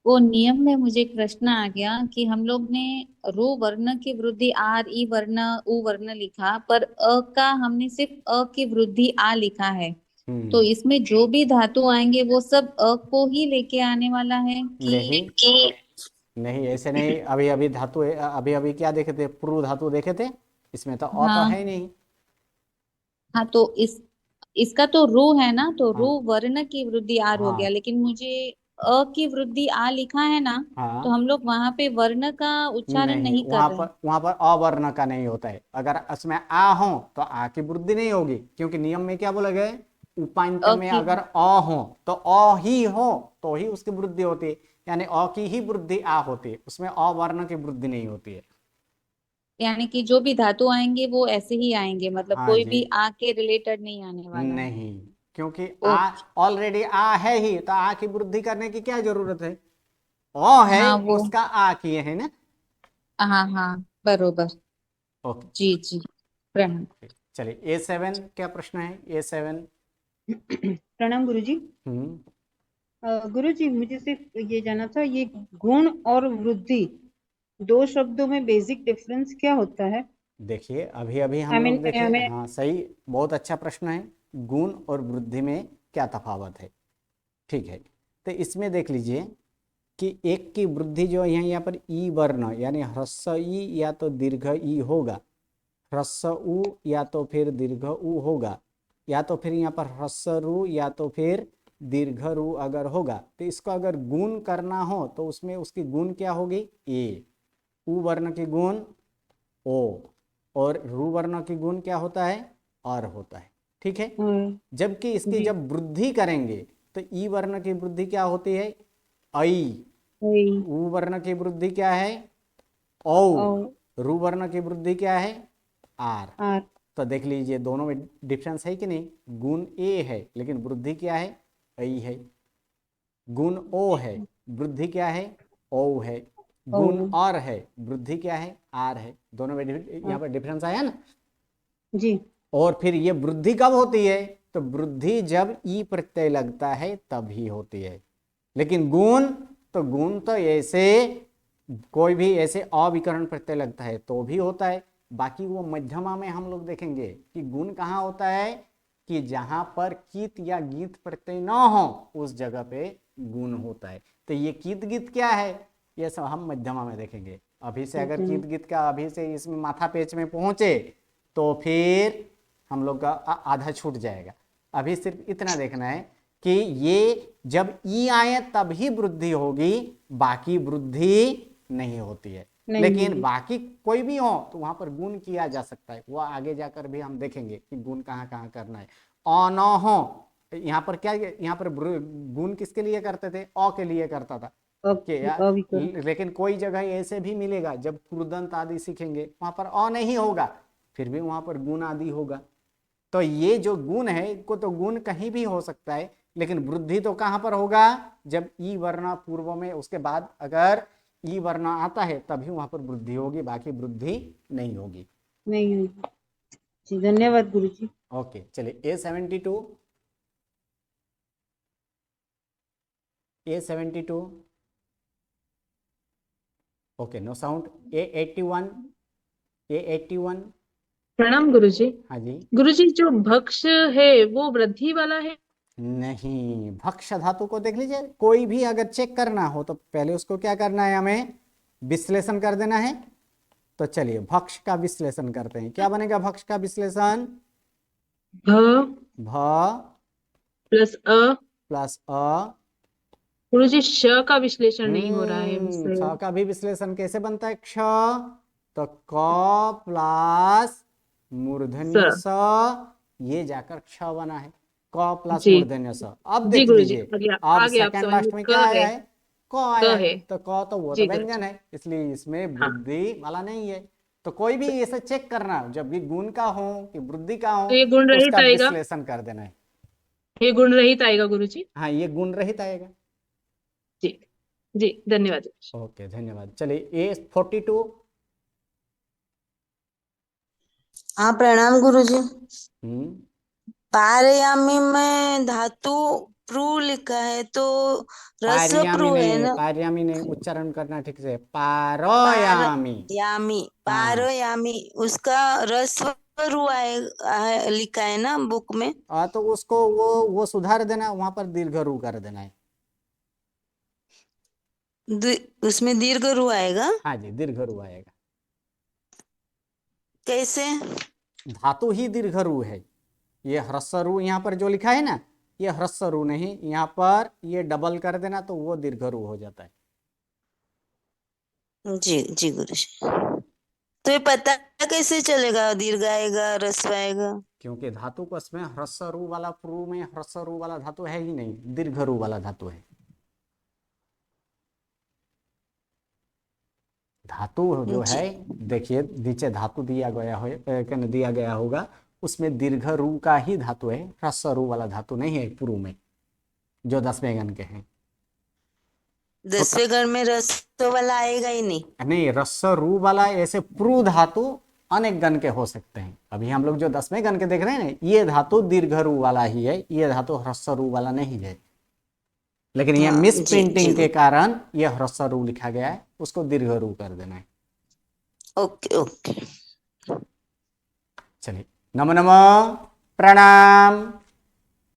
वो नियम में मुझे एक प्रश्न आ गया कि हम लोग ने रो वर्ण की वृद्धि आर, ई वर्ण, उ वर्ण लिखा, पर अ का हमने सिर्फ अ की वृद्धि आ लिखा है। तो इसमें जो भी धातु आएंगे वो सब अ को ही लेके आने वाला है नहीं नहीं, ऐसे नहीं। अभी अभी धातु अभी अभी क्या देखे थे, प्रू धातु देखे थे, इसमें तो अ तो हाँ है ही नहीं। हाँ, तो इसका तो रू है ना, तो रू हाँ वर्ण की वृद्धि आर हो गया, हाँ लेकिन मुझे अ की वृद्धि आ लिखा है ना, तो हाँ, हम लोग वहां पे वर्ण का उच्चारण नहीं, नहीं कर रहे। वहां पर अवर्ण का नहीं होता है। अगर उसमें आ हो तो आ की वृद्धि नहीं होगी, क्योंकि नियम में क्या बोला गया है, उपांत्य अ में की अगर अ हो तो अ ही हो तो ही उसकी वृद्धि होती है, यानी अ की ही वृद्धि आ होती है, उसमें अवर्ण की वृद्धि नहीं होती है। यानी कि जो भी धातु आएंगे वो ऐसे ही आएंगे, मतलब हाँ कोई जी, भी आ के रिलेटेड नहीं आने वाला है। नहीं, क्योंकि ओ, आ ऑलरेडी आ है ही, तो आ की वृद्धि करने की क्या जरूरत है? ओ है, हाँ वो, उसका आ किए है ना। हाँ हाँ बरोबर। ओके, जी जी, प्रणाम। चलिए A7 क्या प्रश्न है? A7। प्रणाम गुरुजी। हम्म, गुरुजी मुझे सिर्फ ये जानना था, ये गुण और वृद्धि दो शब्दों में बेसिक डिफरेंस क्या होता है? देखिए अभी अभी आई हम मीन लोग देखे, हमें हाँ सही, बहुत अच्छा प्रश्न है। गुण और वृद्धि में क्या तफावत है? ठीक है, तो इसमें देख लीजिए कि एक की वृद्धि जो है यहाँ पर ई वर्ण यानी ह्रस्व ई या तो दीर्घ ई होगा, ह्रस्व उ या तो फिर दीर्घ उ होगा, या तो फिर यहाँ पर ह्रस्व रु या तो फिर दीर्घ रु अगर होगा, तो इसको अगर गुण करना हो तो उसमें उसकी गुण क्या होगी? ए। उ वर्ण की गुण ओ, और रु वर्ण की गुण क्या होता है? और होता है। ठीक है, जबकि इसकी जी जब वृद्धि करेंगे तो ई वर्ण की वृद्धि क्या होती है? ऐ। उ वर्ण की वृद्धि क्या है? औ। और रु वर्ण की वृद्धि क्या है? आर। आर। तो देख लीजिए दोनों में डिफरेंस है कि नहीं? गुण ए है लेकिन वृद्धि क्या है? ऐ है। गुण ओ है, वृद्धि क्या है? ओ है। गुण और है, वृद्धि क्या है? आर है। दोनों में यहाँ पर डिफरेंस आया ना। जी और फिर ये वृद्धि कब होती है? तो वृद्धि जब ई प्रत्यय लगता है तभी होती है। लेकिन गुण, तो गुण तो ऐसे कोई भी ऐसे अविकरण प्रत्यय लगता है तो भी होता है। बाकी वो मध्यमा में हम लोग देखेंगे कि गुण कहाँ होता है, कि जहां पर कीत या गीत प्रत्यय न हो उस जगह पे गुण होता है। तो ये कीत गीत क्या है, ये सब हम मध्यमा में देखेंगे। अभी से अगर कीत गीत का अभी से इसमें माथा पेच में पहुंचे तो फिर हम लोग का आधा छूट जाएगा। अभी सिर्फ इतना देखना है कि ये जब ई आए तभी वृद्धि होगी, बाकी वृद्धि नहीं होती है। लेकिन बाकी कोई भी हो तो वहां पर गुण किया जा सकता है, वो आगे जाकर भी हम देखेंगे कि गुण कहाँ कहाँ करना है। अ न हो, यहाँ पर क्या, यहाँ पर गुण किसके लिए करते थे? अ के लिए करता था कि लेकिन कोई जगह ऐसे भी मिलेगा जब क्रुदंत आदि सीखेंगे वहां पर अ नहीं होगा, फिर भी वहां पर गुण आदि होगा। तो ये जो गुण है इनको तो गुण कहीं भी हो सकता है, लेकिन वृद्धि तो कहां पर होगा? जब ई वर्ण पूर्व में, उसके बाद अगर ई वर्ण आता है तभी वहां पर वृद्धि होगी, बाकी वृद्धि नहीं होगी। नहीं। जी धन्यवाद गुरुजी। ओके चलिए A72, A72, okay no sound. A81, A81, प्रणाम गुरुजी। हाँ जी। गुरुजी जो भक्ष है वो वृद्धि वाला है? नहीं, भक्ष धातु को देख लीजिए, कोई भी अगर चेक करना हो तो पहले उसको क्या करना है, हमें विश्लेषण कर देना है। तो चलिए भक्ष का विश्लेषण करते हैं। क्या बनेगा भक्ष का विश्लेषण? भ भ प्लस अ। प्लस अ। गुरुजी श का विश्लेषण नहीं हो रहा है मुझसे। छ का भी विश्लेषण कैसे बनता है? क्ष, तो क प्लस मूर्धन्य स। स, ये जाकर क्ष बना है। क प्लस जी मूर्धन्य स। अब जी देख गुरुजी, लीजिए, आ गया अब आ गया, आप सेकंड समझ लास्ट में में क क्या आया है, है? क आया क है। है। तो क तो वो तो जी व्यंजन गुरुजी। है, इसलिए इसमें हाँ वृद्धि वाला नहीं है। तो कोई भी ऐसे चेक करना, जब भी गुण का हो कि वृद्धि का हो, तो ये गुण तो रहित उसका आएगा, विश्लेषण कर देना है। ये गुण रहित आएगा गुरुजी। हाँ, ये गुण रहित आएगा। जी जी धन्यवाद। ओके धन्यवाद। चलिए A42, हाँ प्रणाम गुरुजी। हम्म, पारयामी में धातु प्रू लिखा है तो रस्व पारयामी प्रू है नहीं, ना। पारयामी नहीं, उच्चारण करना ठीक से, पार पारयामी। यामी हाँ, पारयामी उसका रस्व रू लिखा है ना बुक में। तो उसको वो सुधार देना, वहां पर दीर्घ रू कर देना है। उसमें दीर्घ रू आएगा हाँ जी, दीर्घ रू आएगा। कैसे? धातु ही दीर्घ रू है। ये ह्रस्व रू यहाँ पर जो लिखा है ना, ये ह्रस्व रू नहीं, यहाँ पर ये डबल कर देना तो वो दीर्घ रू हो जाता है। जी जी गुरुजी। तो ये पता कैसे चलेगा दीर्घ आएगा रस्व आएगा? क्योंकि धातु को इसमें ह्रस्व रू वाला, प्रू में ह्रस्व रू वाला धातु है ही नहीं, दीर्घ रू वाला धातु है। धातु जो जी है, देखिए नीचे धातु दिया गया हो, दिया गया होगा, उसमें दीर्घ रू का ही धातु है, ह्रस्व रू वाला धातु नहीं है प्रू में, जो 10वें गण के हैं। 10वें गण में रस्व वाला आएगा ही नहीं। नहीं, ह्रस्व रू वाला ऐसे प्रू धातु अनेक गण के हो सकते हैं। अभी हम लोग जो 10वें गण के देख रहे हैं ना, ये धातु दीर्घ रू वाला ही है, ये धातु ह्रस्व रू वाला नहीं है। लेकिन ये हाँ मिस जी प्रिंटिंग के जी। कारण ये ह्रस्व रू लिखा गया है, उसको दीर्घ रू कर देना है। Okay okay. चलिए, नमो नमः, प्रणाम।